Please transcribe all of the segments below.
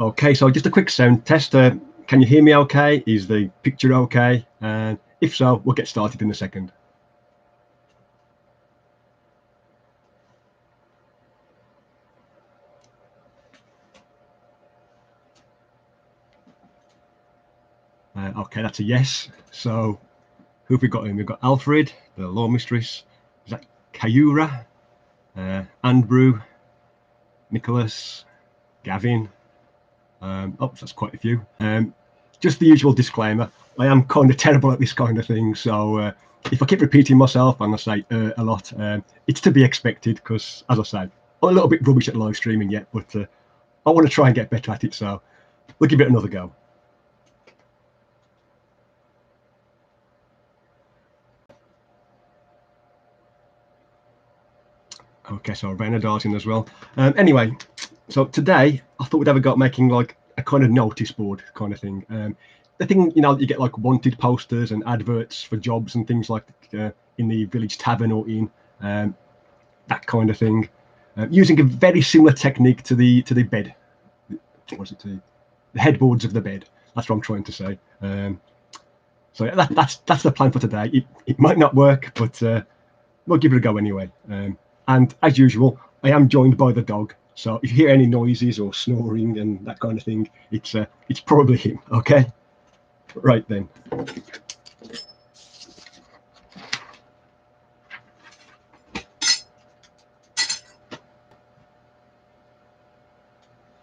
Okay, so just a quick sound test. Can you hear me okay? Is the picture okay? And if so, we'll get started in a second. Okay, that's a yes. So who have we got in? We've got Alfred, the law mistress. Is that Kayura? Andrew, Nicholas, Gavin. Oh, that's quite a few. Just the usual disclaimer. I am kind of terrible at this kind of thing. So if I keep repeating myself and I say a lot, it's to be expected because, as I say, I'm a little bit rubbish at live streaming yet, but I want to try and get better at it. So we'll give it another go. Okay, so Renadars in as well. Anyway, so today I thought we'd have a go at making like a kind of notice board kind of thing. The thing, you know, you get like wanted posters and adverts for jobs and things like in the village tavern or inn, that kind of thing, using a very similar technique to the bed. What was it? The headboards of the bed. That's what I'm trying to say. So that's the plan for today. It might not work, but we'll give it a go anyway. And as usual, I am joined by the dog. So if you hear any noises or snoring and that kind of thing, it's probably him. Okay, right then.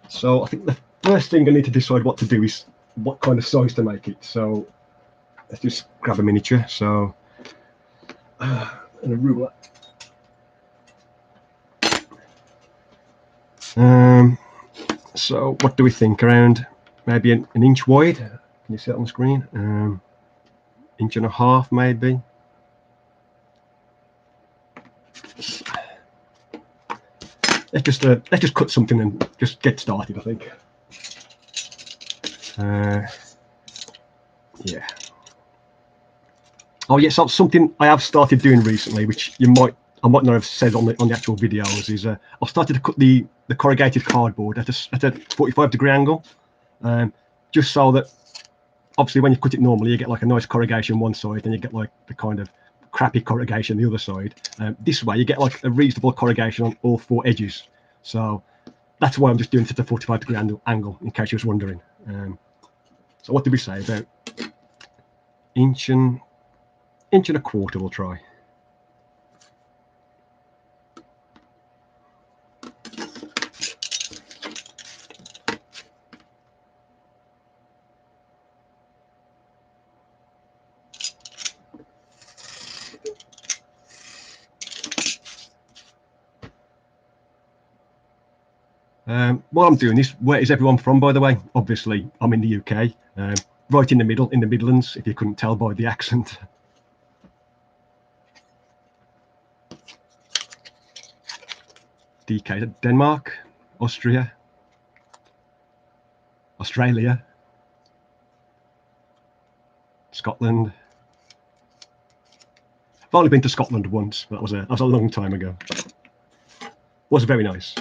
So I think the first thing I need to decide what to do is what kind of size to make it. So let's just grab a miniature. So and a ruler. So what do we think? Around maybe an inch wide. Can you see it on the screen? Inch and a half, maybe. Let's just cut something and just get started. I think. Yeah. Oh yes, that's something I have started doing recently, which I might not have said on the actual videos. Is I've started to cut the corrugated cardboard at a 45-degree angle, just so that obviously when you cut it normally, you get like a nice corrugation one side, and you get like the kind of crappy corrugation the other side. This way, you get like a reasonable corrugation on all four edges. So that's why I'm just doing it at a 45-degree angle, in case you was wondering. So what did we say? About inch and a quarter. We'll try. While I'm doing this, where is everyone from, by the way? Obviously, I'm in the UK, right in the middle, in the Midlands, if you couldn't tell by the accent. DK, Denmark, Austria, Australia, Scotland. I've only been to Scotland once, but that was a long time ago. It was very nice.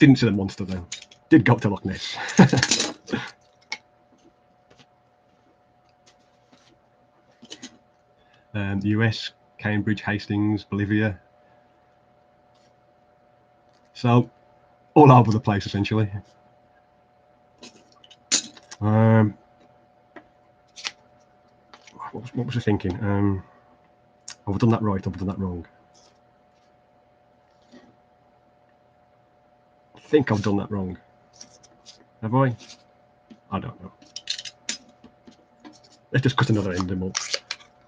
Didn't see the monster though. Did go up to Loch Ness. The US, Cambridge, Hastings, Bolivia. So all over the place essentially. What was I thinking? Have I done that right? Have I done that wrong? I think I've done that wrong. Have I? I don't know. Let's just cut another end and we'll.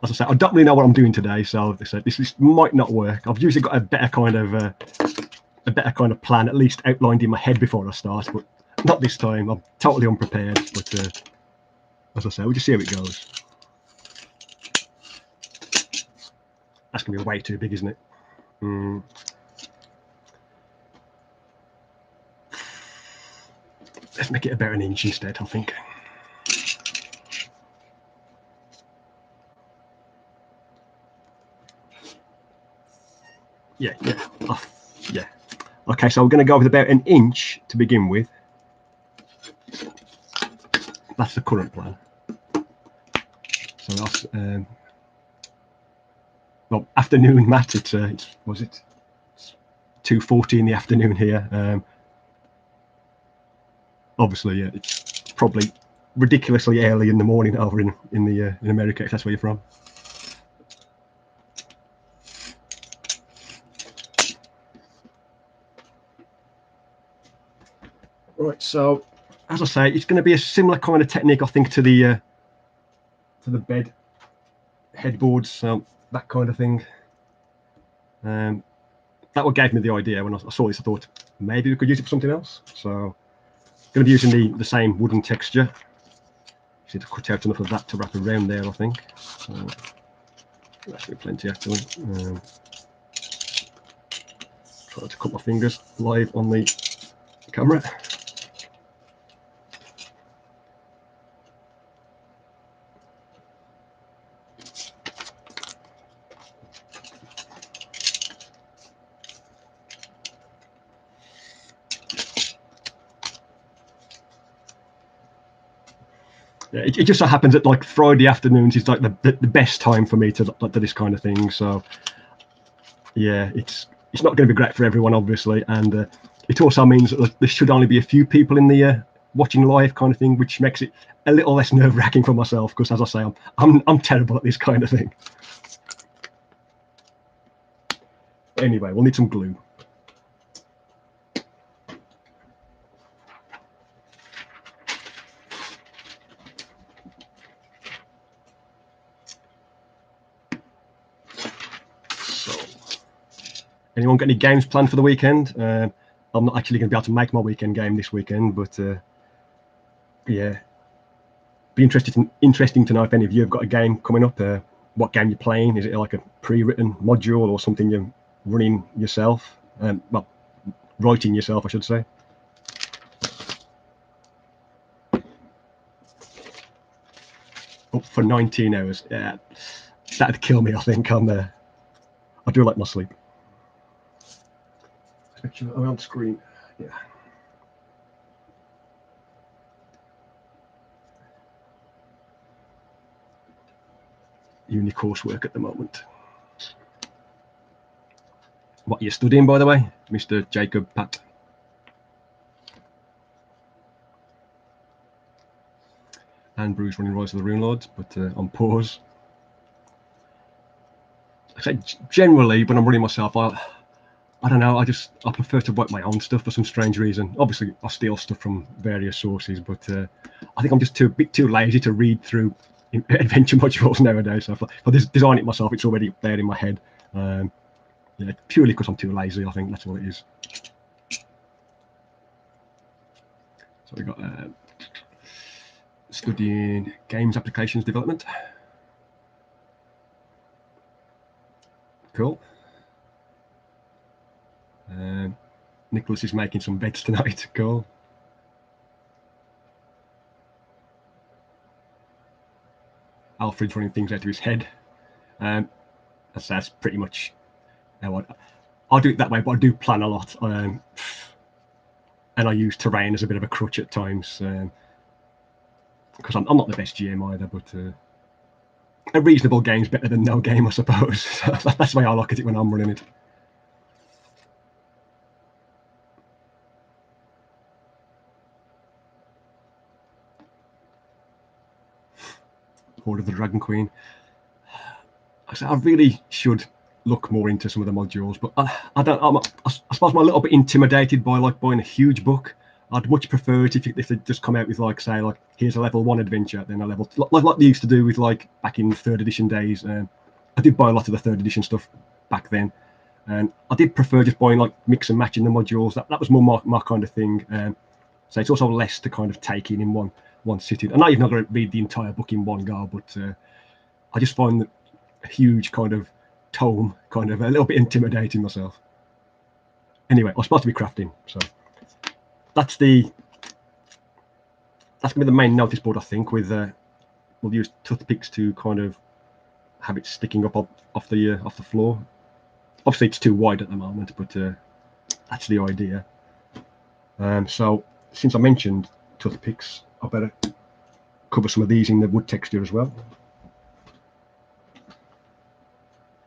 As I said, I don't really know what I'm doing today, so this might not work. I've usually got a better kind of plan, at least outlined in my head before I start, but not this time. I'm totally unprepared. But as I say, we'll just see how it goes. That's gonna be way too big, isn't it? Let's make it about an inch instead, I think. Yeah. Oh, yeah. Okay, so we're going to go with about an inch to begin with. That's the current plan. So that's well, afternoon, Matt. It's 2:40 in the afternoon here. Obviously, yeah, it's probably ridiculously early in the morning over in America, if that's where you're from. Right, so as I say, it's going to be a similar kind of technique, I think, to the bed headboards, so that kind of thing. That what gave me the idea when I saw this. I thought maybe we could use it for something else. So I'm going to be using the same wooden texture. Just need to cut out enough of that to wrap around there, I think. So that should be plenty actually. Try to cut my fingers live on the camera. Yeah, it just so happens that like Friday afternoons is like the best time for me to do this kind of thing. So yeah, it's not going to be great for everyone, obviously, and it also means that there should only be a few people in the watching live kind of thing, which makes it a little less nerve-wracking for myself. Because as I say, I'm terrible at this kind of thing. Anyway, we'll need some glue. Anyone got any games planned for the weekend? I'm not actually going to be able to make my weekend game this weekend, but yeah, be interesting to know if any of you have got a game coming up. What game you're playing? Is it like a pre-written module or something you're running yourself? Well, writing yourself, I should say. Up for 19 hours. Yeah, that'd kill me. I think I do like my sleep. Make sure I'm on screen. Yeah. Uni coursework at the moment. What are you studying, by the way, Mr. Jacob Pat? And Bruce running Rise of the Rune Lords, but on pause. I say generally, when I'm running myself, I don't know. I prefer to write my own stuff for some strange reason. Obviously, I steal stuff from various sources, but I think I'm just a bit too lazy to read through adventure modules nowadays. So if I design it myself, it's already there in my head. Yeah, purely because I'm too lazy. I think that's what it is. So we got studying games applications development. Cool. Nicholas is making some beds tonight. Cool. Alfred's running things out of his head. That's pretty much how I'll do it that way, but I do plan a lot. And I use terrain as a bit of a crutch at times. Because I'm not the best GM either, but a reasonable game's better than no game, I suppose. So that's the way I look at it when I'm running it. Horde of the Dragon Queen. I really should look more into some of the modules, but I suppose I'm a little bit intimidated by like buying a huge book. I'd much prefer it if they just come out with like, say, like here's a level 1 adventure, then a level like they used to do with like back in 3rd edition days. I did buy a lot of the 3rd edition stuff back then, and I did prefer just buying like mix and matching the modules. That was more my kind of thing. So it's also less to kind of take in one sitting. I'm not even going to read the entire book in one go, but I just find that a huge kind of tome kind of a little bit intimidating myself. Anyway, I'm supposed to be crafting, so that's gonna be the main notice board, I think. With we'll use toothpicks to kind of have it sticking up off the floor. Obviously, it's too wide at the moment, but that's the idea. So, since I mentioned toothpicks, I better cover some of these in the wood texture as well.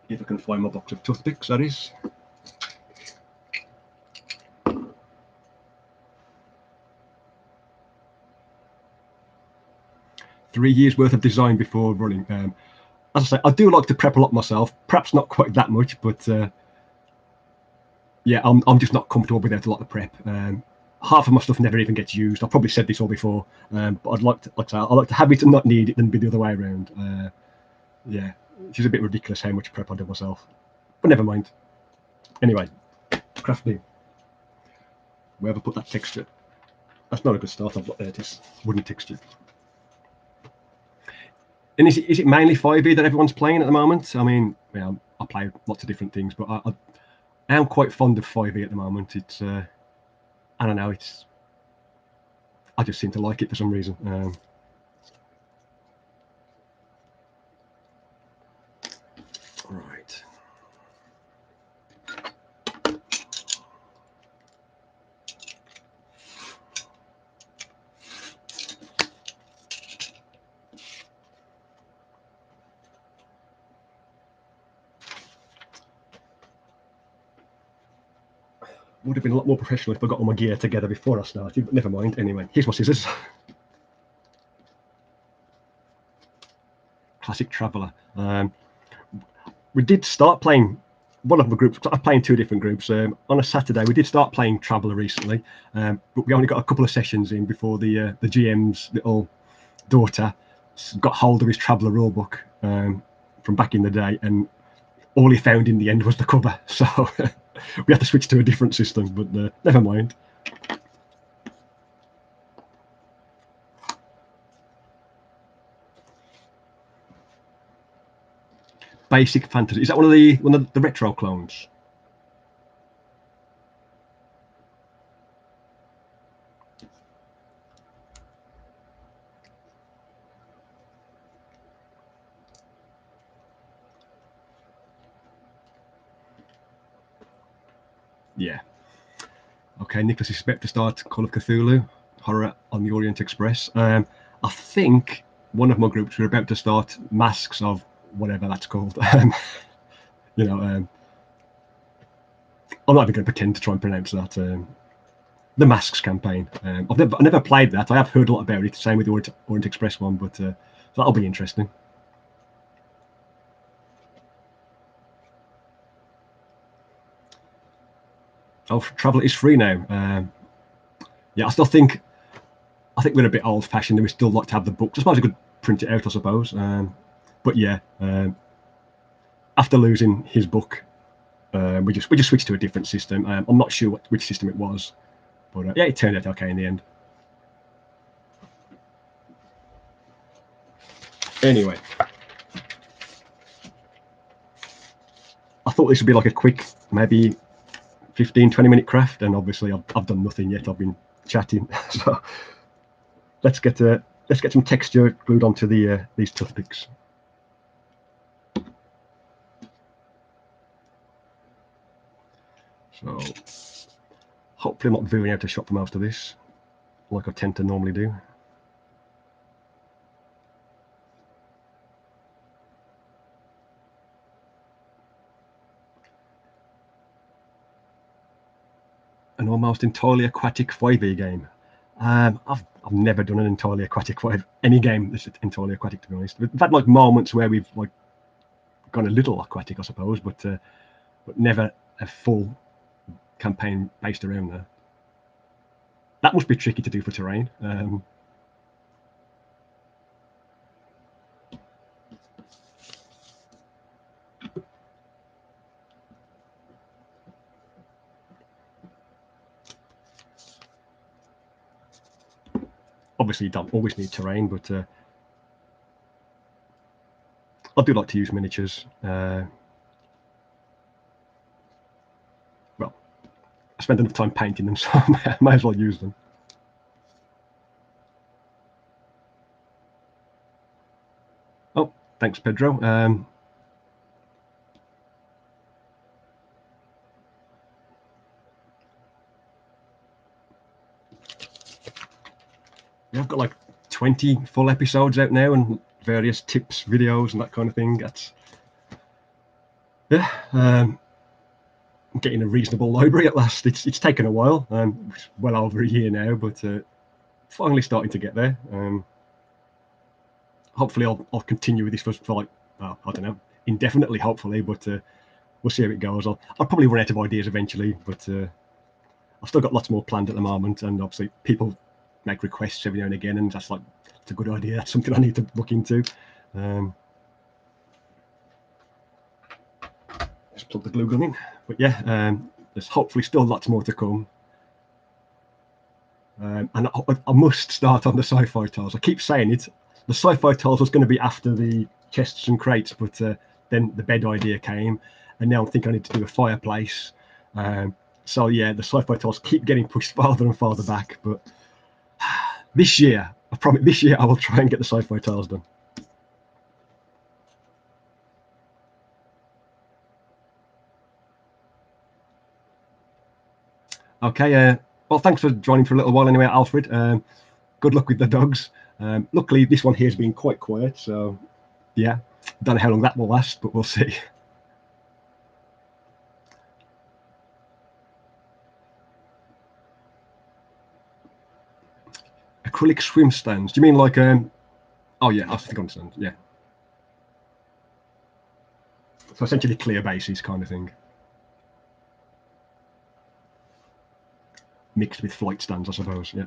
If I can find my box of toothpicks, that is. Three years worth of design before running. As I say, I do like to prep a lot myself. Perhaps not quite that much, but yeah, I'm just not comfortable with it a lot of prep. Half of my stuff never even gets used. I've probably said this all before, but I'd like to, like I say, I like to have it and not need it than be the other way around. Yeah, it's just a bit ridiculous how much prep I do myself. But never mind. Anyway, crafting. Where have I put that texture? That's not a good start. I've got there. This wooden texture. And is it mainly 5e that everyone's playing at the moment? I mean, yeah, I play lots of different things, but I am quite fond of 5e at the moment. It's I don't know. I just seem to like it for some reason. Right. Would have been a lot more professional if I got all my gear together before I started, but never mind. Anyway, here's my scissors. Classic Traveller. We did start playing one of the groups. I play in two different groups. On a Saturday, we did start playing Traveller recently, but we only got a couple of sessions in before the GM's little daughter got hold of his Traveller rulebook from back in the day, and all he found in the end was the cover. So we had to switch to a different system, but never mind. Basic Fantasy. Is that one of the retro clones? Yeah. Okay, Nicholas is about to start Call of Cthulhu, Horror on the Orient Express. I think one of my groups were about to start Masks of whatever that's called. You know, I'm not even going to pretend to try and pronounce that. The Masks campaign. I've never played that. I have heard a lot about it. Same with the Orient Express one, but that'll be interesting. Oh, Travel is free now. Yeah, I think we're a bit old-fashioned, and we still like to have the books. I suppose we could print it out, I suppose. But yeah, after losing his book, we just switched to a different system. I'm not sure which system it was, but yeah, it turned out okay in the end. Anyway, I thought this would be like a quick, maybe 15-20 minute craft, and obviously I've done nothing yet. I've been chatting, so let's get some texture glued onto these toothpicks. So hopefully I'm not veering out of shot for most of this, like I tend to normally do. An almost entirely aquatic 5e game. I've never done an entirely aquatic 5 any game that's entirely aquatic, to be honest. We've had like moments where we've like gone a little aquatic, I suppose, but never a full campaign based around that. That must be tricky to do for terrain. Obviously, you don't always need terrain, but I do like to use miniatures. Well, I spend enough time painting them, so I might as well use them. Oh, thanks, Pedro. Yeah, I've got like 20 full episodes out now and various tips, videos, and that kind of thing. That's I'm getting a reasonable library at last. It's taken a while, it's well over a year now, but finally starting to get there. Hopefully, I'll continue with this for like I don't know, indefinitely. Hopefully, but we'll see how it goes. I'll probably run out of ideas eventually, but I've still got lots more planned at the moment, and obviously people make requests every now and again, and that's like, it's a good idea. That's something I need to look into. Just plug the glue gun in. But yeah, there's hopefully still lots more to come. And I must start on the sci-fi tiles. I keep saying it. The sci-fi tiles was going to be after the chests and crates, but then the bed idea came, and now I'm thinking I need to do a fireplace. So yeah, the sci-fi tiles keep getting pushed farther and farther back. But this year, I promise, this year I will try and get the sci-fi tiles done. Okay, well, thanks for joining for a little while anyway, Alfred. Good luck with the dogs. Luckily, this one here has been quite quiet, so yeah, don't know how long that will last, but we'll see. Acrylic swim stands. Do you mean like oh yeah, I think I understand. Yeah. So essentially clear bases kind of thing, mixed with flight stands, I suppose. Yeah.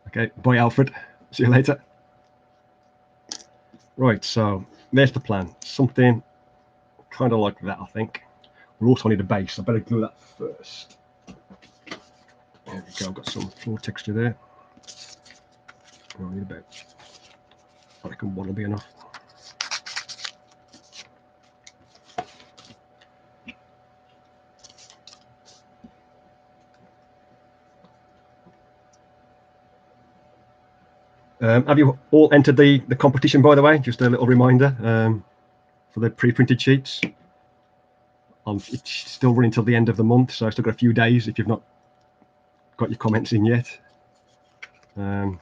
Okay. Bye, Alfred. See you later. Right. So there's the plan. Something kind of like that, I think. We also need a base. I better glue that first. There we go. I've got some floor texture there. I need about, I reckon one will be enough. Have you all entered the competition, by the way? Just a little reminder for the pre-printed sheets. It's still running till the end of the month, so I've still got a few days if you've not got your comments in yet. So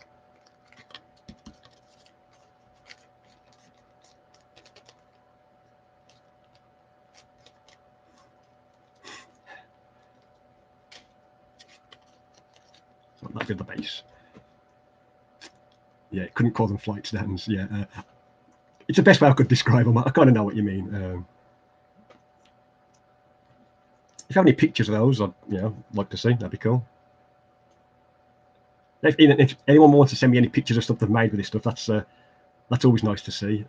that'd be the base. Yeah, couldn't call them flight stands. Yeah, it's the best way I could describe them. I kind of know what you mean. If you have any pictures of those, I'd like to see. That'd be cool. If anyone wants to send me any pictures of stuff they've made with this stuff, that's always nice to see.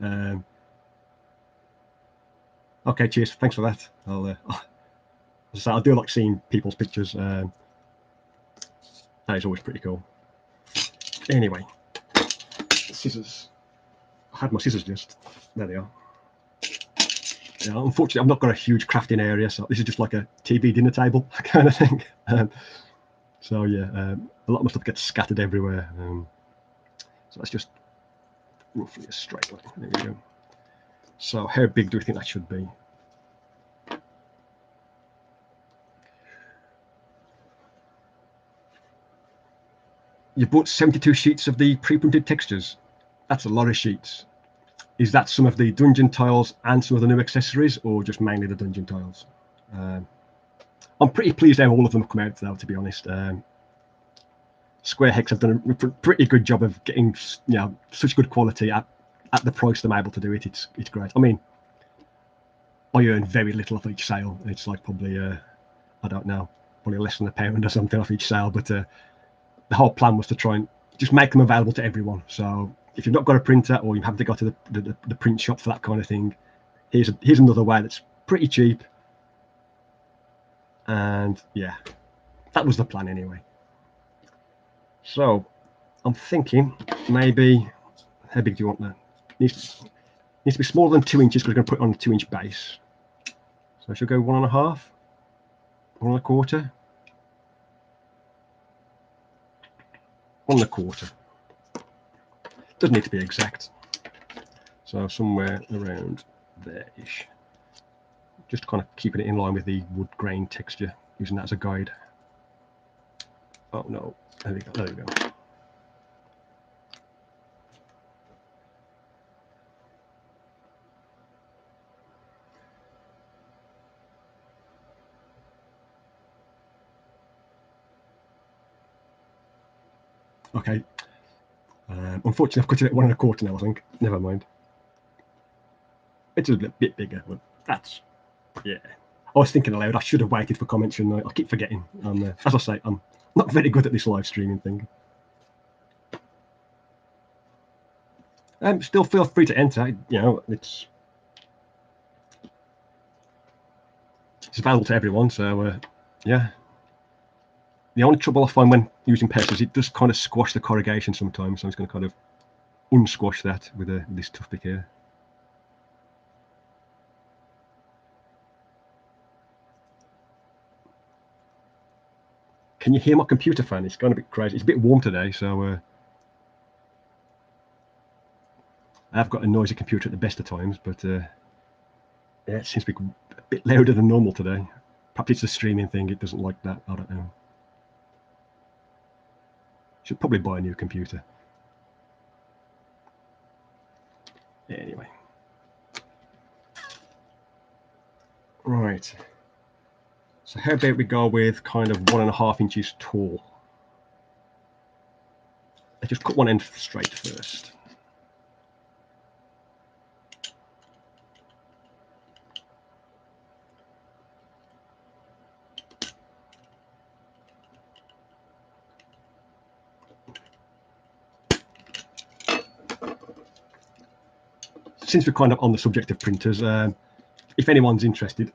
Okay, cheers. Thanks for that. I do like seeing people's pictures. That is always pretty cool. Anyway, scissors. I had my scissors just. There they are. Yeah, unfortunately, I've not got a huge crafting area, so this is just like a TV dinner table kind of thing. So yeah, a lot of my stuff gets scattered everywhere. So that's just roughly a straight line. There we go. So how big do we think that should be? You bought 72 sheets of the pre-printed textures. That's a lot of sheets. Is that some of the dungeon tiles and some of the new accessories, or just mainly the dungeon tiles? I'm pretty pleased how all of them have come out, though, to be honest. Square Hex have done a pretty good job of getting such good quality at the price they're able to do it. It's great. I mean, I earn very little off each sale. It's like probably I don't know, probably less than £1 or something off each sale. But the whole plan was to try and just make them available to everyone. So if you've not got a printer, or you have to go to the print shop for that kind of thing, here's another way that's pretty cheap. And yeah, that was the plan anyway. So I'm thinking maybe, how big do you want that? Needs to be smaller than 2 inches, because we're going to put it on a 2-inch base. So I should go 1.5, 1.25, 1.25. Doesn't need to be exact. So somewhere around there-ish. Just kind of keeping it in line with the wood grain texture, using that as a guide. Oh no, there we go. Okay. Unfortunately, I've cut it at 1 1/4 now, I think. Never mind. It's a bit bigger, but that's, yeah. I was thinking aloud, I should have waited for comments, shouldn't I? I keep forgetting. As I say, I'm not very good at this live streaming thing. Still feel free to enter. You know, it's available to everyone. So, yeah. The only trouble I find when using pest is it does kind of squash the corrugation sometimes. So I'm just going to kind of unsquash that with this toothpick here. Can you hear my computer fan? It's going a bit crazy. It's a bit warm today, so I've got a noisy computer at the best of times, but yeah, it seems to be a bit louder than normal today. Perhaps it's the streaming thing. It doesn't like that. I don't know. Should probably buy a new computer. Anyway. Right. So how about we go with kind of 1.5 inches tall? I just cut one end straight first. Since we're kind of on the subject of printers, if anyone's interested,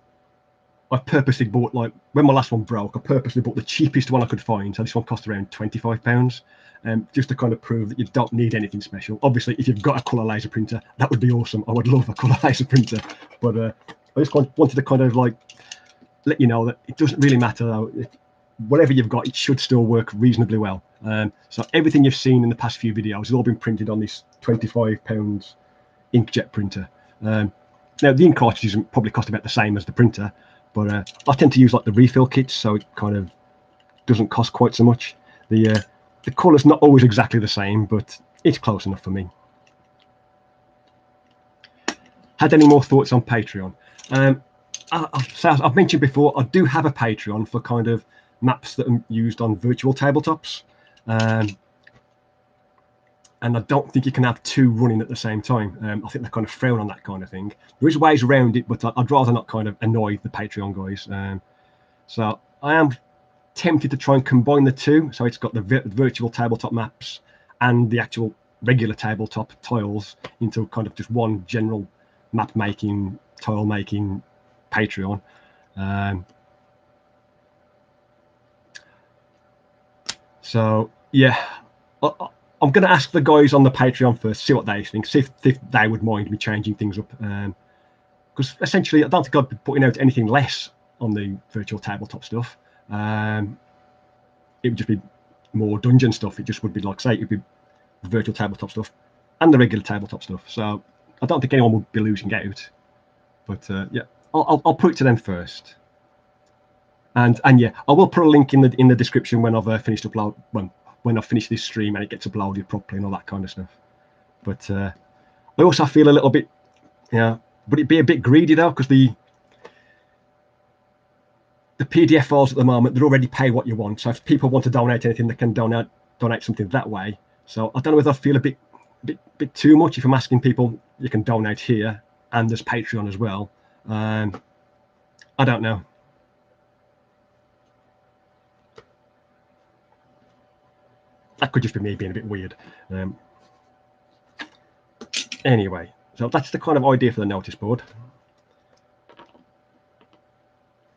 I purposely bought, like, when my last one broke, I purposely bought the cheapest one I could find. So this one cost around £25, just to kind of prove that you don't need anything special. Obviously, if you've got a colour laser printer, that would be awesome. I would love a colour laser printer. But I just wanted to kind of like let you know that it doesn't really matter though. Whatever you've got, it should still work reasonably well. So everything you've seen in the past few videos has all been printed on this £25 inkjet printer. Now the ink cartridges probably cost about the same as the printer, but I tend to use like the refill kits, so it kind of doesn't cost quite so much. The colour's not always exactly the same, but it's close enough for me. Had any more thoughts on Patreon? I've mentioned before, I do have a Patreon for kind of maps that are used on virtual tabletops. And I don't think you can have two running at the same time. I think they kind of frown on that kind of thing. There is ways around it, but I'd rather not kind of annoy the Patreon guys. So I am tempted to try and combine the two. So it's got the virtual tabletop maps and the actual regular tabletop tiles into kind of just one general map making, tile making Patreon. So yeah, I'm going to ask the guys on the Patreon first, see what they think, see if they would mind me changing things up. Because essentially, I don't think I'd be putting out anything less on the virtual tabletop stuff. It would just be more dungeon stuff. It just would be like, say, it would be virtual tabletop stuff and the regular tabletop stuff. So I don't think anyone would be losing out. But yeah, I'll put it to them first. And yeah, I will put a link in the description when I've finished upload when I've finished this stream and it gets uploaded properly and all that kind of stuff. But I also feel a little bit, would it be a bit greedy though? Because the PDF files at the moment, they're already pay what you want. So if people want to donate anything, they can donate something that way. So I don't know whether I feel a bit too much if I'm asking people, you can donate here and there's Patreon as well. I don't know. That could just be me being a bit weird. Anyway, so that's the kind of idea for the notice board.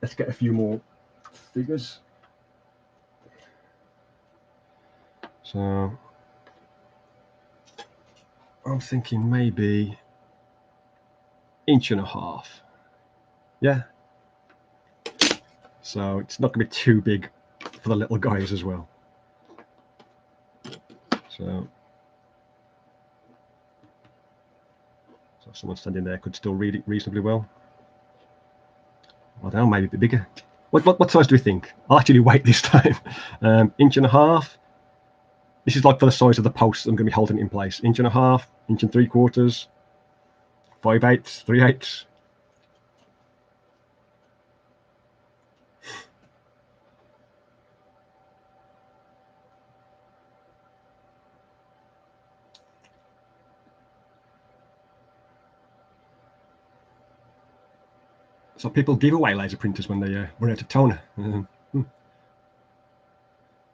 Let's get a few more figures. So I'm thinking maybe 1.5 inches. Yeah. So it's not going to be too big for the little guys as well. So someone standing there could still read it reasonably well. I don't know, maybe a bit bigger. What size do we think? I'll actually wait this time. 1.5 inches. This is like for the size of the posts I'm going to be holding it in place. 1.5 inches, 1 3/4, 5/8, 3/8. So people give away laser printers when they run out of toner.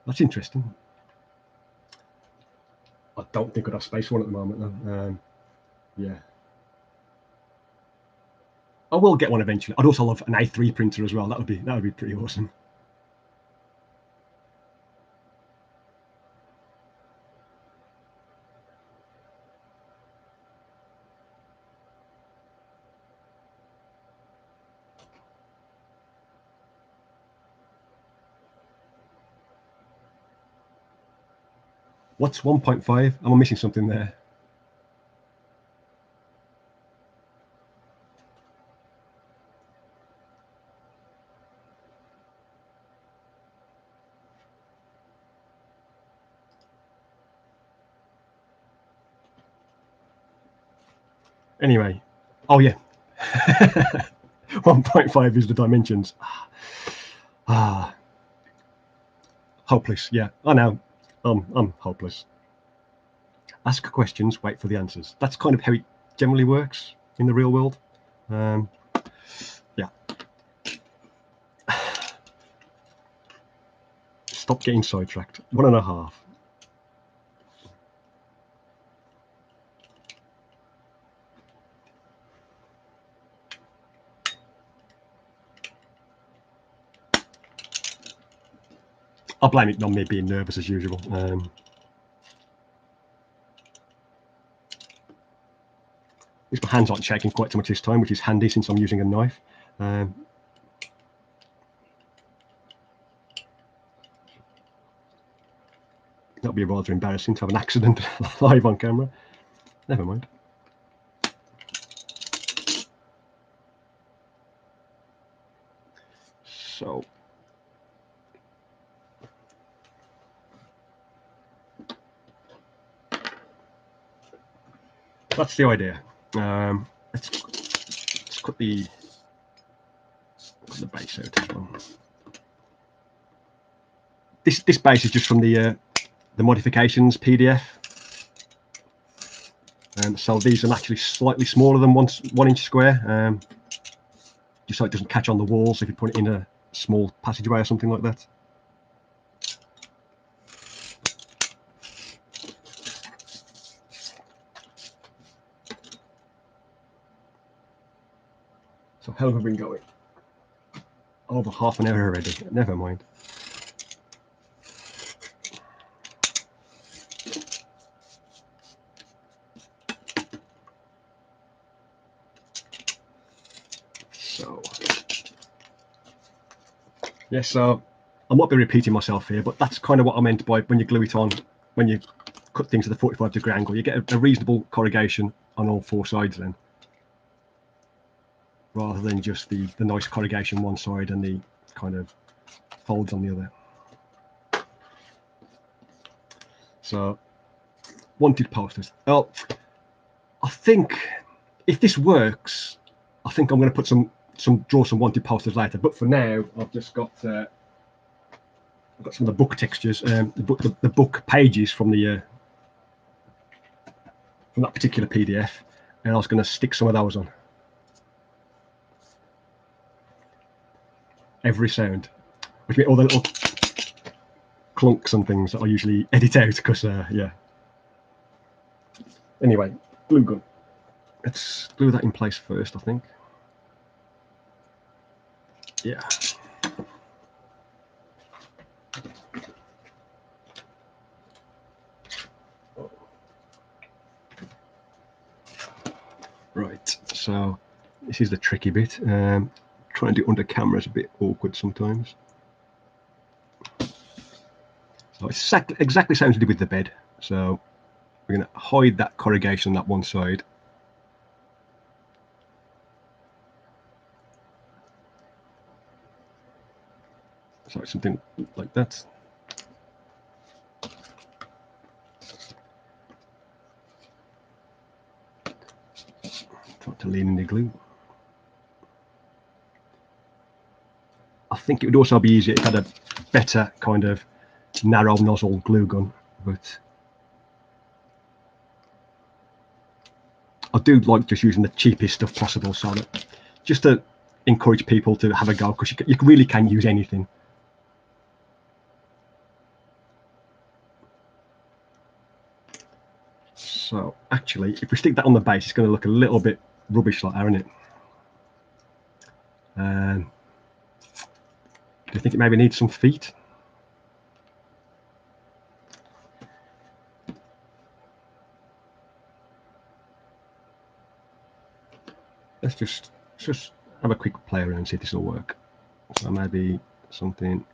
That's interesting. I don't think I'd have space for one at the moment though. Yeah. I will get one eventually. I'd also love an A3 printer as well. That would be pretty awesome. What's 1.5? Am I missing something there? Anyway, oh yeah, 1.5 is the dimensions. Hopeless. Yeah, I know. I'm hopeless. Ask questions, wait for the answers. That's kind of how it generally works in the real world. Yeah. Stop getting sidetracked. 1.5. I'll blame it on me being nervous as usual. At least my hands aren't shaking quite so much this time, which is handy since I'm using a knife. That'd be rather embarrassing to have an accident live on camera. Never mind. So, that's the idea. Let's cut the base out as well. This base is just from the modifications PDF. So these are actually slightly smaller than 1 inch square, just so it doesn't catch on the walls if you put it in a small passageway or something like that. So how have we been going? Over half an hour already. Never mind. So yes, so I might be repeating myself here, but that's kind of what I meant by when you glue it on, when you cut things at the 45-degree angle, you get a reasonable corrugation on all 4 sides then, rather than just the nice corrugation one side and the kind of folds on the other. So wanted posters. Well, I think if this works, I think I'm going to put draw some wanted posters later. But for now, I've just got I've got some of the book textures, the book pages from the from that particular PDF, and I was going to stick some of those on. Every sound, which means all the little clunks and things that I usually edit out because yeah. Anyway, glue gun. Let's glue that in place first, I think. Yeah. Right, so this is the tricky bit. Trying to do under camera is a bit awkward sometimes. So it's exactly the same to do with the bed. So we're going to hide that corrugation on that one side. So something like that. Try to lean in the glue. I think it would also be easier if it had a better kind of narrow nozzle glue gun, but I do like just using the cheapest stuff possible, so that just to encourage people to have a go, because you really can use anything. So actually, if we stick that on the base, it's going to look a little bit rubbish like that, isn't it? Do you think it maybe needs some feet? Let's just have a quick play around and see if this will work. So maybe something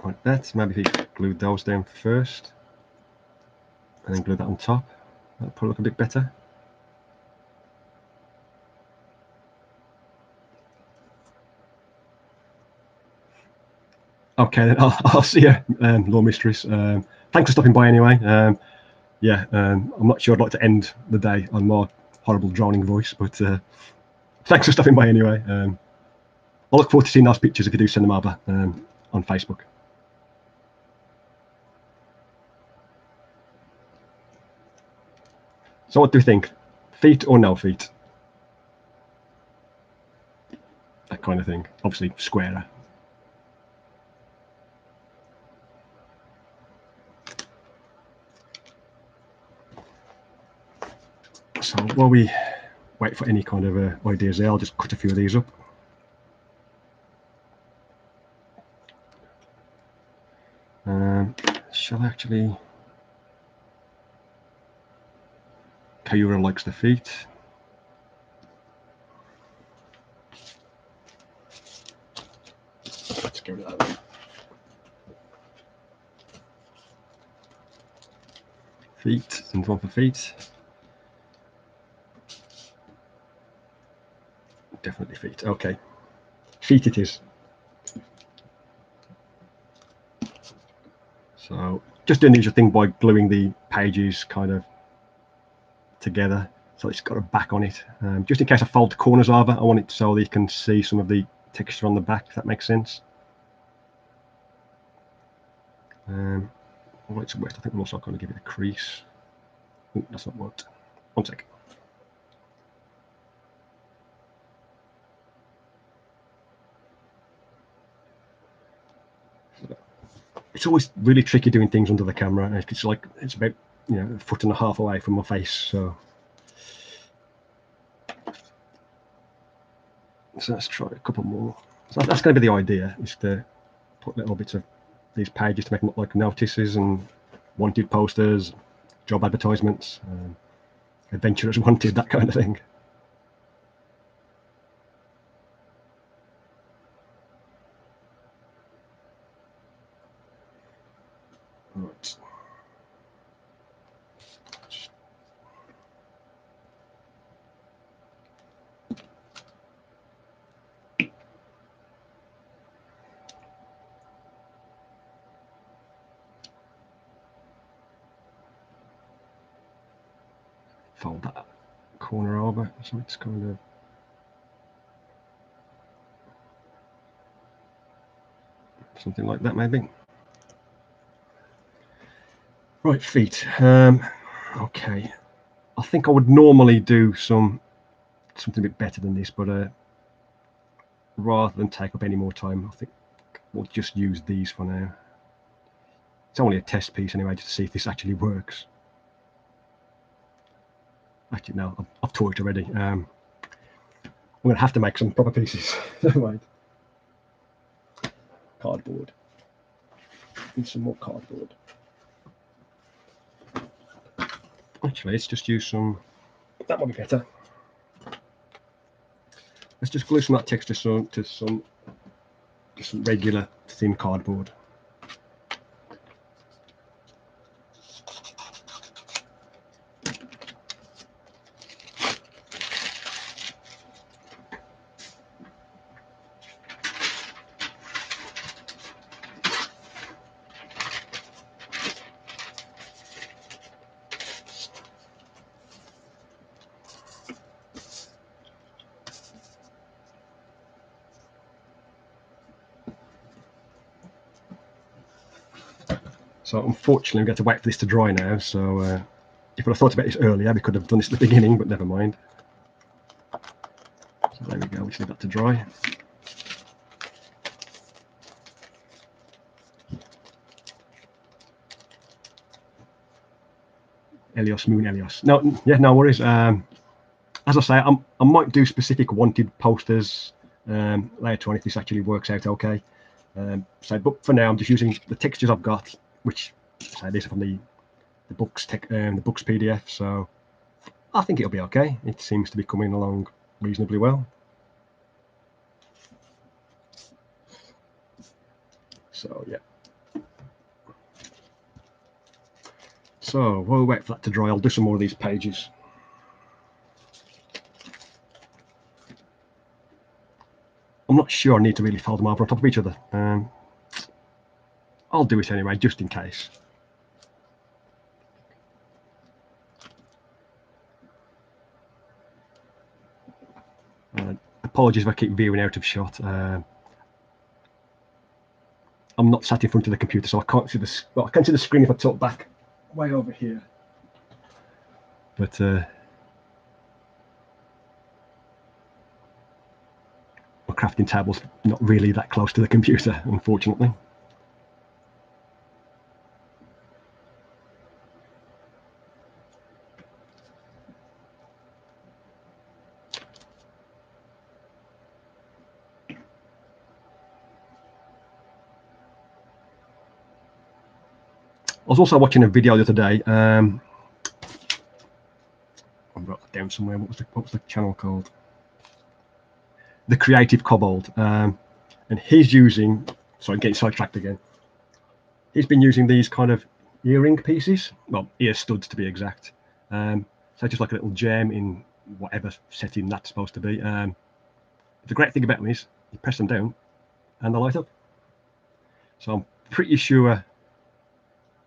like that. Maybe if you glue those down first and then glue that on top, that'll probably look a bit better. Okay, then I'll see you, Law Mistress. Thanks for stopping by anyway. Yeah, I'm not sure I'd like to end the day on my horrible droning voice, but thanks for stopping by anyway. I look forward to seeing those pictures if you do send them over on Facebook. So what do you think? Feet or no feet? That kind of thing. Obviously squarer. So while we wait for any kind of ideas there, I'll just cut a few of these up. Shall I actually... Kayura likes the feet. Let's get rid of that one. Feet, and one for feet. Definitely feet. Okay, feet it is. So just doing the usual thing by gluing the pages kind of together, so it's got a back on it. Just in case I fold the corners over, I want it so that you can see some of the texture on the back, if that makes sense. Well, it's wet. I think I'm also going to give it a crease. Oh, that's not worked. One sec. It's always really tricky doing things under the camera. It's like it's about, you know, 1.5 foot away from my face. So let's try a couple more. So that's going to be the idea, is to put little bits of these pages to make them look like notices and wanted posters, job advertisements, adventurers wanted, that kind of thing. Right. Fold that corner over, so it's kind of something like that, maybe. Right, feet. Okay, I think I would normally do something a bit better than this, but rather than take up any more time, I think we'll just use these for now. It's only a test piece anyway, just to see if this actually works. Actually, no, I've talked already. I'm going to have to make some proper pieces. Right. Cardboard. Need some more cardboard. Actually, let's just use some. That might be better. Let's just glue some of that texture to some regular thin cardboard. So unfortunately, we've got to wait for this to dry now. So if I'd have thought about this earlier, we could have done this at the beginning, but never mind. just leave that to dry. Elios, Moon Elios. No, yeah, no worries. As I say, I might do specific wanted posters later on if this actually works out okay. But for now, I'm just using the textures I've got, which say these are from the books PDF. So I think it'll be okay. It seems to be coming along reasonably well. So yeah. So while we wait for that to dry, I'll do some more of these pages. I'm not sure I need to really fold them over on top of each other. I'll do it anyway, just in case. Apologies if I keep veering out of shot. I'm not sat in front of the computer, so I can't see the. Well, I can see the screen if I tilt back way over here. But my crafting table's not really that close to the computer, unfortunately. I was also watching a video the other day. I wrote that down somewhere. What was the channel called? The Creative Kobold. And he's using. Sorry, getting sidetracked again. He's been using these kind of earring pieces, well, ear studs to be exact. So just like a little gem in whatever setting that's supposed to be. The great thing about them is you press them down and they light up. So I'm pretty sure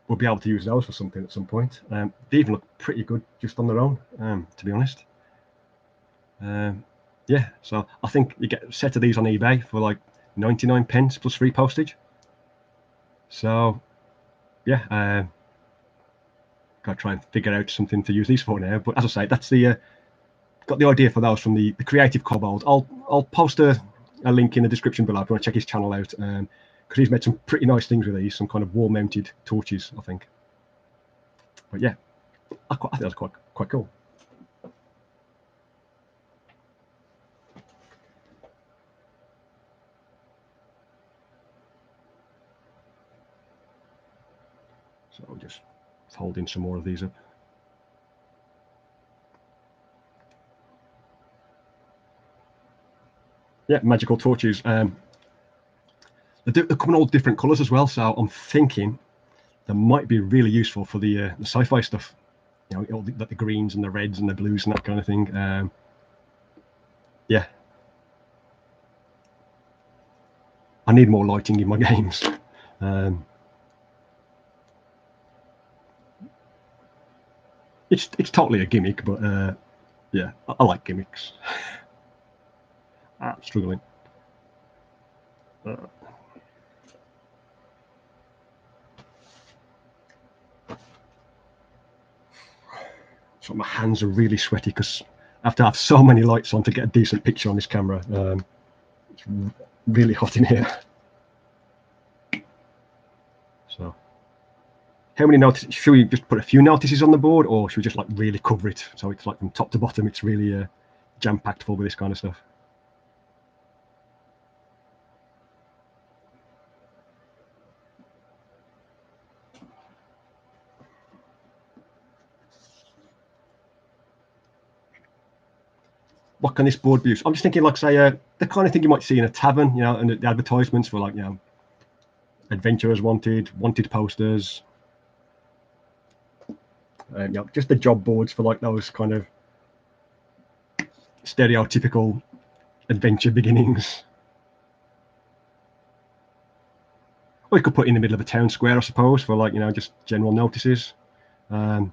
we'll be able to use those for something at some point. They even look pretty good just on their own, to be honest. Yeah, so I think you get a set of these on eBay for like 99 pence plus free postage. So yeah, got to try and figure out something to use these for now. But as I say, that's the got the idea for those from the Creative Kobold. I'll post a link in the description below if you want to check his channel out, because he's made some pretty nice things with these, some kind of wall-mounted torches, I think. But yeah, I think that's quite cool. So I'll just folding some more of these up. Yeah, magical torches. They come in all different colours as well, so I'm thinking they might be really useful for the sci-fi stuff. You know, all the greens and the reds and the blues and that kind of thing. Yeah, I need more lighting in my games. It's totally a gimmick, but yeah, I like gimmicks. I'm struggling. So my hands are really sweaty because I have to have so many lights on to get a decent picture on this camera. It's really hot in here. So, how many notices? Should we just put a few notices on the board, or should we just like really cover it so it's like from top to bottom? It's really jam-packed full with this kind of stuff. What can this board be used? I'm just thinking, like, say, the kind of thing you might see in a tavern, you know, and the advertisements for, like, you know, adventurers wanted posters, you know, just the job boards for like those kind of stereotypical adventure beginnings. Or you could put it in the middle of a town square, I suppose, for like, you know, just general notices. Again,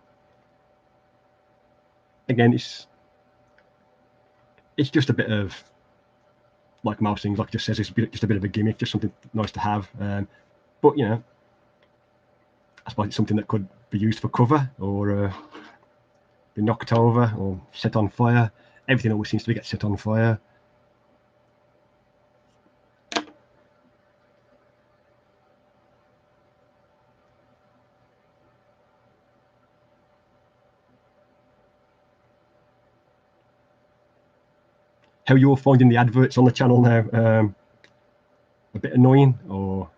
it's just a bit of, like most things, like it just says, it's just a bit of a gimmick, just something nice to have. But you know, I suppose it's something that could be used for cover, or be knocked over or set on fire. Everything always seems to get set on fire. how you're finding the adverts on the channel now. A bit annoying, or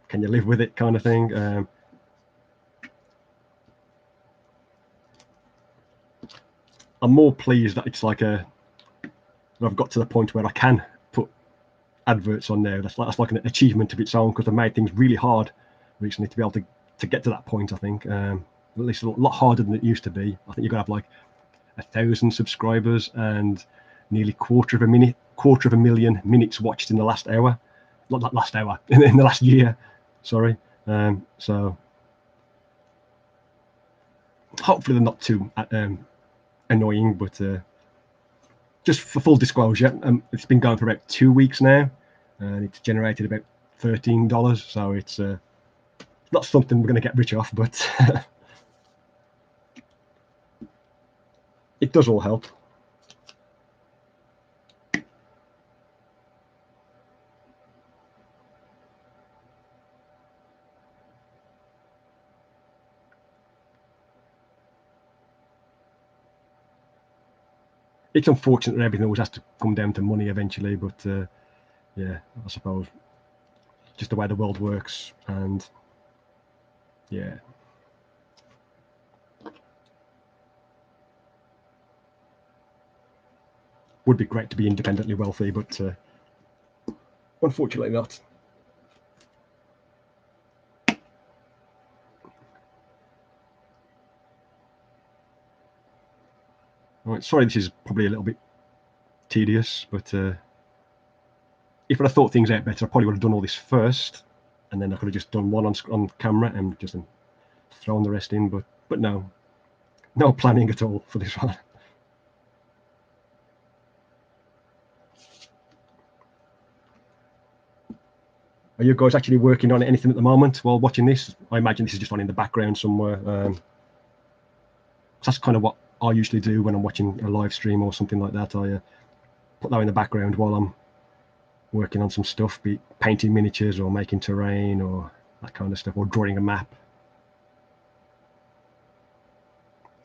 can you live with it, kind of thing? I'm more pleased that it's like I've got to the point where I can put adverts on there. That's like an achievement of its own, because I've made things really hard recently to be able to get to that point. I think at least a lot harder than it used to be. I think you've got to have like 1,000 subscribers and nearly quarter of a million minutes watched in the last hour. Not that last hour, in the last year. Sorry. So hopefully they're not too annoying, but just for full disclosure, it's been going for about 2 weeks now, and it's generated about $13. So it's not something we're going to get rich off, but it does all help. It's unfortunate that everything always has to come down to money eventually, but yeah, I suppose just the way the world works, and yeah. Would be great to be independently wealthy, but unfortunately not. Right, sorry, this is probably a little bit tedious, but if I'd have thought things out better, I probably would have done all this first, and then I could have just done one on camera and just thrown the rest in. But no planning at all for this one. Are you guys actually working on anything at the moment while watching this? I imagine this is just on in the background somewhere. That's kind of what I usually do when I'm watching a live stream or something like that. I put that in the background while I'm working on some stuff, be it painting miniatures or making terrain or that kind of stuff, or drawing a map.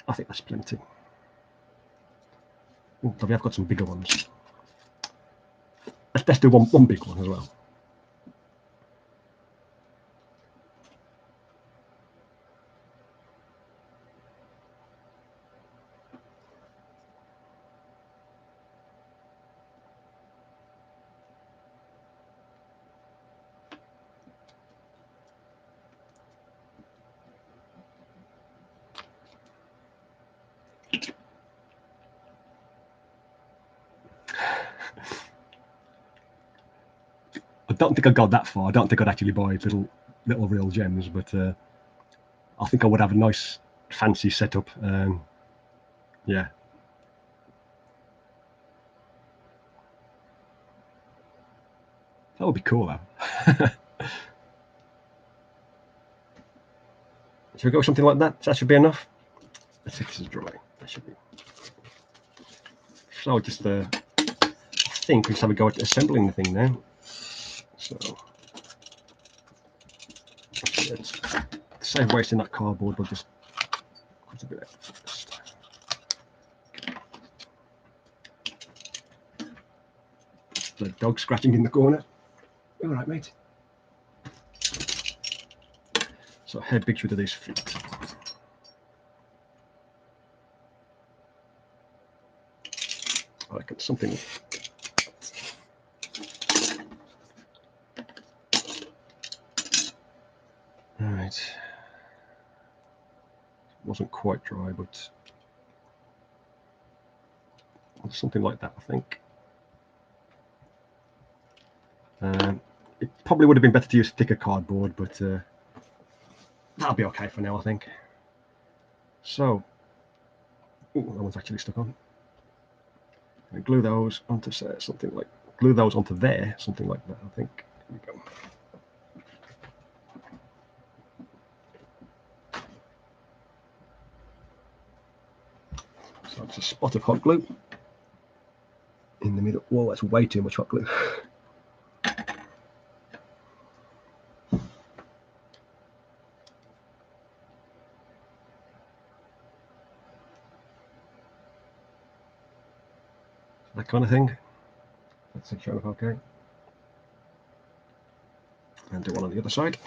I think that's plenty. Oh, I've got some bigger ones. Let's do one big one as well. I don't think I got that far. I don't think I'd actually buy little real gems, but I think I would have a nice fancy setup. Yeah. That would be cool, though. Should we go with something like that? That should be enough. Let's see if this is dry. That should be. So just I think we just have a go at assembling the thing now. So let's save wasting that cardboard. We'll just put a bit out first. The dog scratching in the corner. All right, mate. So how big should these fit? I reckon something. All right. Wasn't quite dry, but something like that, I think. It probably would have been better to use thicker cardboard, but that'll be okay for now, I think. So, that one's actually stuck on. And glue those onto something like there, something like that, I think. Here we go. So it's a spot of hot glue in the middle. Whoa, that's way too much hot glue. that kind of thing. That's a show of okay. And do one on the other side.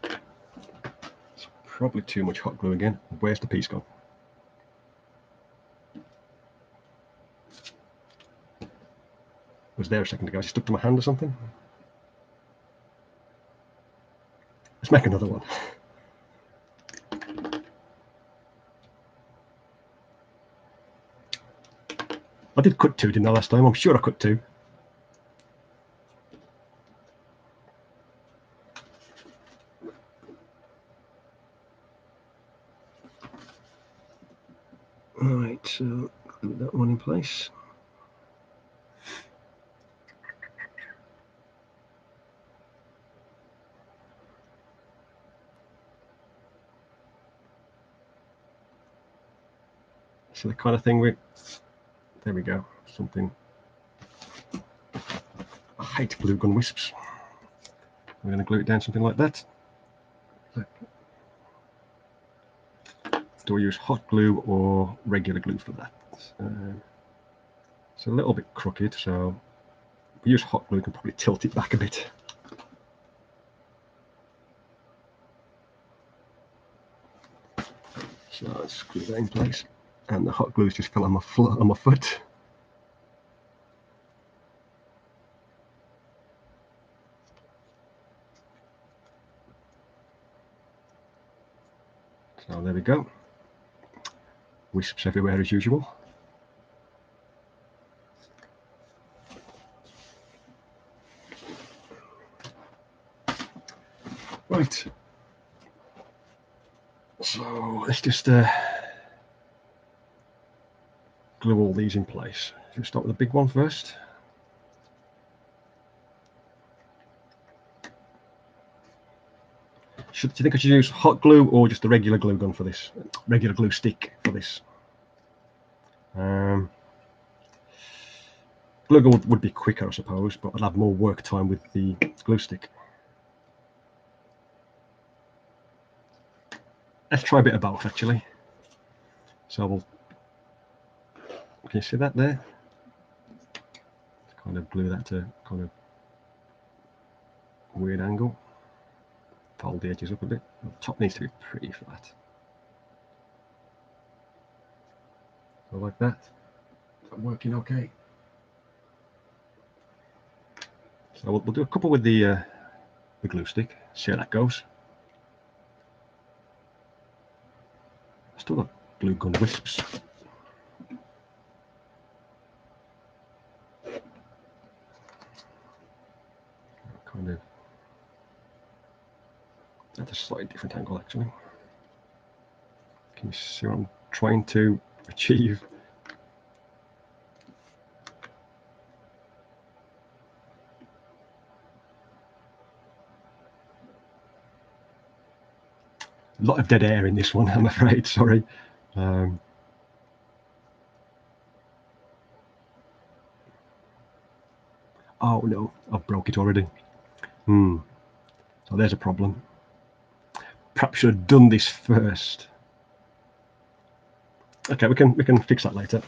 It's probably too much hot glue again. Where's the piece gone? It was there a second ago. Is it stuck to my hand or something? Let's make another one. I did cut 2, didn't I, last time? I'm sure I cut 2. Alright, so glue that one in place. So the kind of thing there we go, something. I hate glue gun wisps. I'm going to glue it down something like that. Do I use hot glue or regular glue for that? It's a little bit crooked, so if we use hot glue, we can probably tilt it back a bit. So let's glue that in place. And the hot glue just fell on my foot. So there we go. Wisps everywhere as usual. Right. So let's just glue all these in place. Should we start with the big one first? Do you think I should use hot glue or just a regular glue gun for this? Regular glue stick for this? Glue gun would be quicker, I suppose, but I'd have more work time with the glue stick. Let's try a bit of both, actually. So we'll. Can you see that there? Kind of glue that to kind of weird angle. Fold the edges up a bit. The top needs to be pretty flat. So like that. Is that working okay? So we'll do a couple with the glue stick. See how that goes. Still got glue gun wisps. Kind of at a slightly different angle, actually. Can you see what I'm trying to achieve? A lot of dead air in this one, I'm afraid. Sorry. Oh no, I've broke it already. So there's a problem. Perhaps should have done this first. Okay, we can fix that later.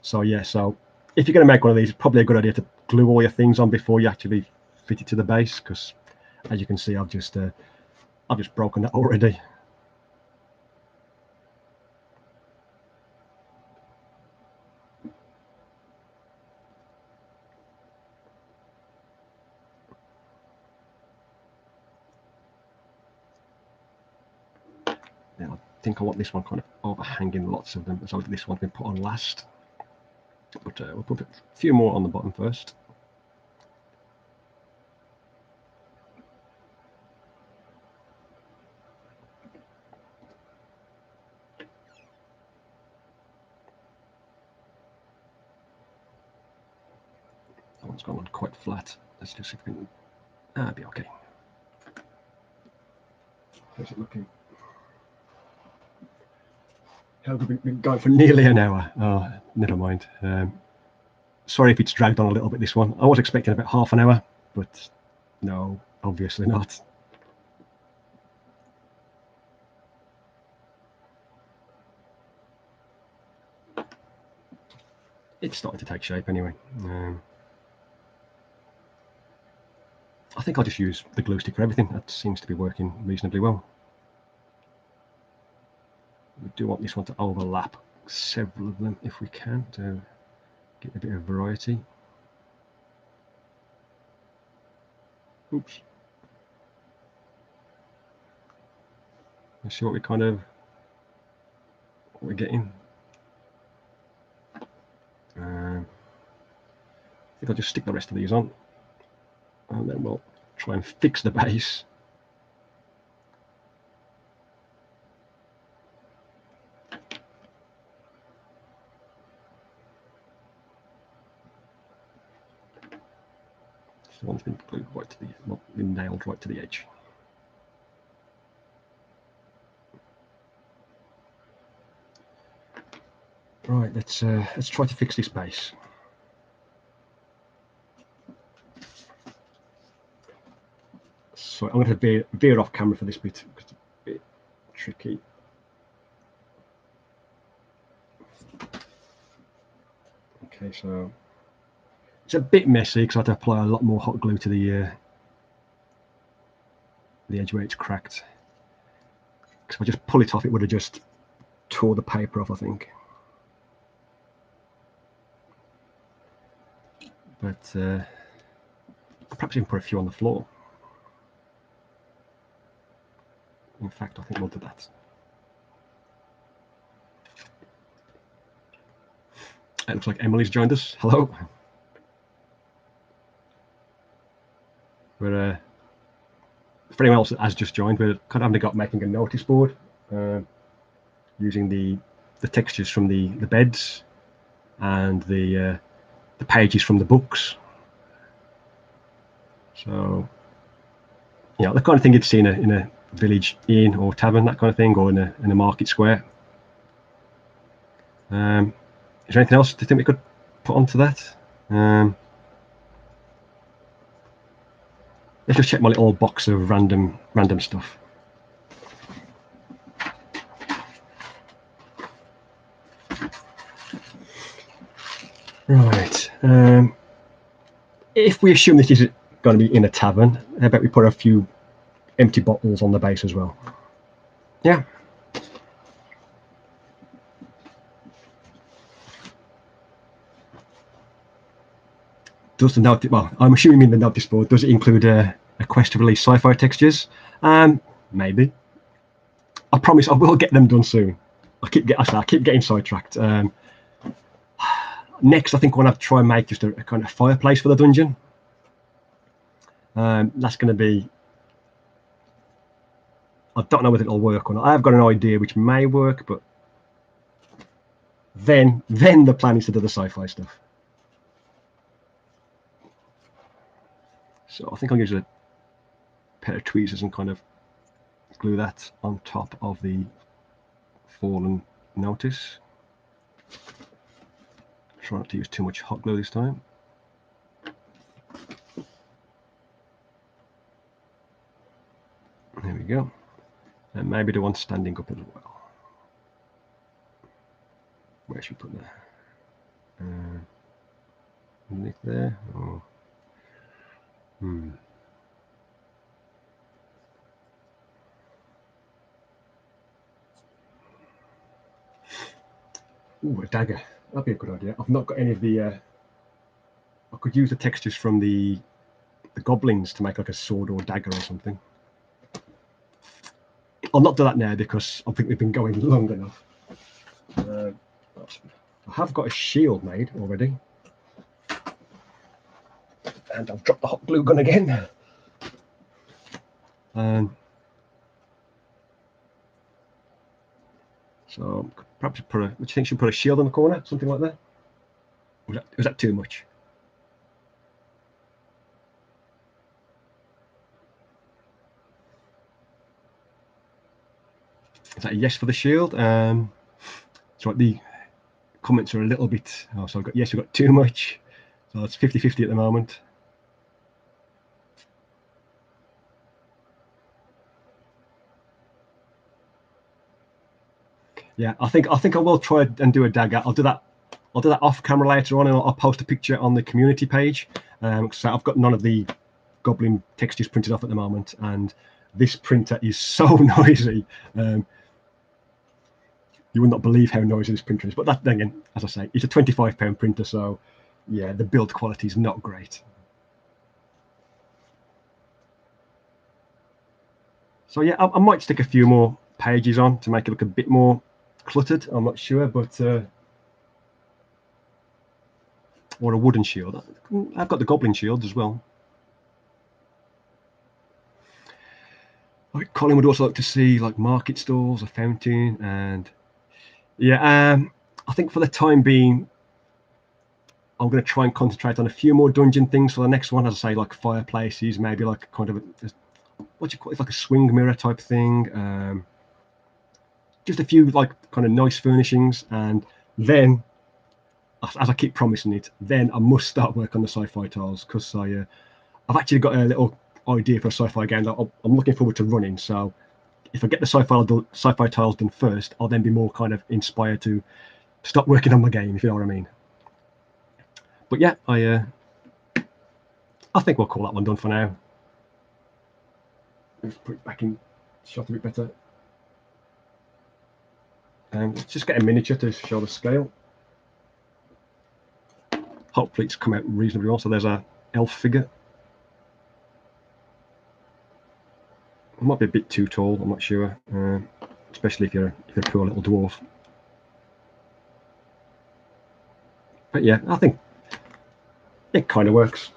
So yeah, so if you're going to make one of these, it's probably a good idea to glue all your things on before you actually fit it to the base, because as you can see, I've just broken that already. Now, I think I want this one kind of overhanging lots of them, so this one's been put on last. But we'll put a few more on the bottom first. That one's gone on quite flat. Let's just see if we can. That'll be okay. How's it looking? How have we been going for nearly an hour? Oh, never mind. Sorry if it's dragged on a little bit, this one. I was expecting about half an hour, but no, obviously not. it's starting to take shape anyway. I think I'll just use the glue stick for everything. That seems to be working reasonably well. We do want this one to overlap several of them if we can, to get a bit of variety. Oops. Let's see what we're getting. I think I'll just stick the rest of these on, and then we'll try and fix the base. The one's been glued right to the, well, been nailed right to the edge. Right, let's try to fix this base. So I'm going to veer off camera for this bit because it's a bit tricky. Okay, so it's a bit messy because I had to apply a lot more hot glue to the edge where it's cracked. Because if I just pull it off, it would have just tore the paper off, I think. But perhaps even put a few on the floor. In fact, I think we'll do that. It looks like Emily's joined us. Hello. We're for anyone else that has just joined, we're kind of having a go at making a notice board using the textures from the beds and the pages from the books. So, you know, the kind of thing you'd see in a village inn or tavern, that kind of thing, or in a market square. Is there anything else do you think we could put onto that? Let's just check my little box of random stuff. Right. If we assume this is going to be in a tavern, I bet we put a few empty bottles on the base as well. Yeah. Does the notice? Well, I'm assuming in the notice board, does it include a quest to release sci-fi textures? Maybe. I promise I will get them done soon. I keep getting sidetracked. Next, I think I want to try and make just a kind of fireplace for the dungeon. That's going to be. I don't know whether it'll work or not. I've got an idea which may work, but then the plan is to do the sci-fi stuff. So I think I'll use a pair of tweezers and kind of glue that on top of the fallen notice. Try not to use too much hot glue this time. There we go. And maybe the one standing up as well. Where should we put that? Underneath there? Or Ooh, a dagger. That'd be a good idea. I've not got any of the. I could use the textures from the goblins to make like a sword or dagger or something. I'll not do that now because I think we've been going long enough. I have got a shield made already. And I've dropped the hot glue gun again. So perhaps put a. What do you think? Should put a shield in the corner, something like that? Was that too much? Is that a yes for the shield? So the comments are a little bit. Oh, so I've got yes, we've got too much. So it's 50-50 at the moment. Yeah, I think I will try and do a dagger. I'll do that I'll do that off camera later on, and I'll post a picture on the community page. So I've got none of the Goblin textures printed off at the moment, and this printer is so noisy. You would not believe how noisy this printer is, but that, then again, as I say, it's a £25 printer, so yeah, the build quality is not great. So yeah, I might stick a few more pages on to make it look a bit more cluttered. I'm not sure, but or a wooden shield. I've got the Goblin shield as well. Like Colin would also like to see like market stalls, a fountain, and yeah, I think for the time being, I'm going to try and concentrate on a few more dungeon things for the next one. As I say, like fireplaces, maybe like kind of what do you call it? It's like a swing mirror type thing. Just a few like kind of nice furnishings, and then, as I keep promising it, then I must start work on the sci-fi tiles, because I've actually got a little idea for a sci-fi game that I'm looking forward to running. So if I get the sci-fi tiles done first, I'll then be more kind of inspired to start working on my game, if you know what I mean. But yeah, I think we'll call that one done for now. Let's put it back in shot a bit better. And let's just get a miniature to show the scale. Hopefully it's come out reasonably well. So there's a elf figure. It might be a bit too tall, I'm not sure, especially if you're a poor little dwarf. But yeah, I think it kind of works.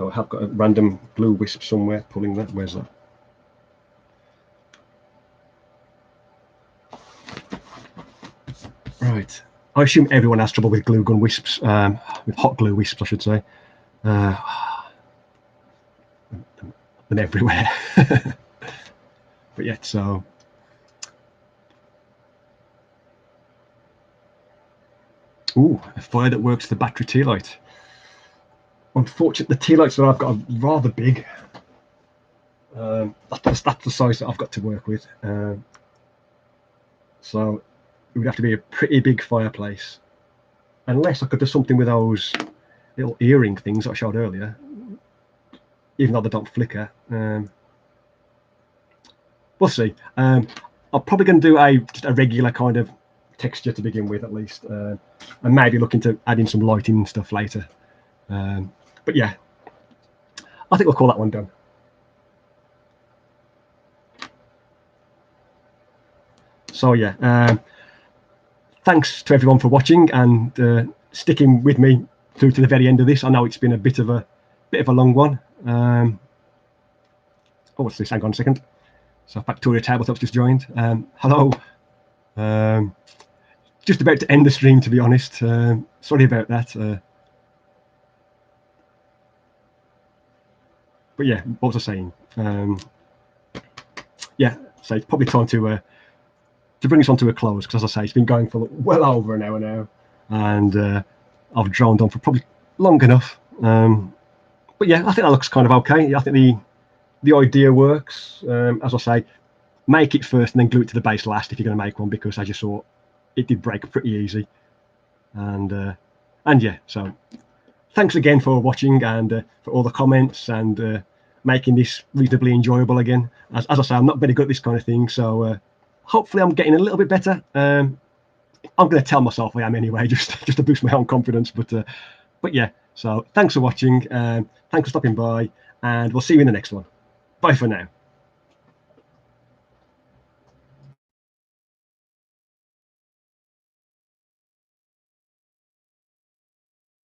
Oh, I have got a random blue wisp somewhere pulling that. Where's that? Right. I assume everyone has trouble with glue gun wisps, with hot glue wisps, I should say. And everywhere. But yeah, so. Ooh, a fire that works the battery tea light. Unfortunately, the tea lights that I've got are rather big. That's the size that I've got to work with. So it would have to be a pretty big fireplace, unless I could do something with those little earring things that I showed earlier, even though they don't flicker. We'll see. I'm probably going to do just a regular kind of texture to begin with, at least, and maybe look into adding some lighting and stuff later. But yeah, I think we'll call that one done. So yeah, thanks to everyone for watching and sticking with me through to the very end of this. I know it's been a bit of a long one. Oh, what's this? Hang on a second. So Factoria Tabletop's just joined. Hello. Just about to end the stream, to be honest. Sorry about that. But yeah, what was I saying? Yeah, so it's probably time to bring this on to a close, because as I say, it's been going for well over an hour now, and I've droned on for probably long enough. But yeah, I think that looks kind of okay. I think the idea works. As I say, make it first and then glue it to the base last if you're going to make one, because as you saw, it did break pretty easy. And yeah, so thanks again for watching and for all the comments and making this reasonably enjoyable again. As I say, I'm not very good at this kind of thing, so hopefully I'm getting a little bit better. I'm going to tell myself I am anyway, just to boost my own confidence. But yeah, so thanks for watching. Thanks for stopping by, and we'll see you in the next one. Bye for now.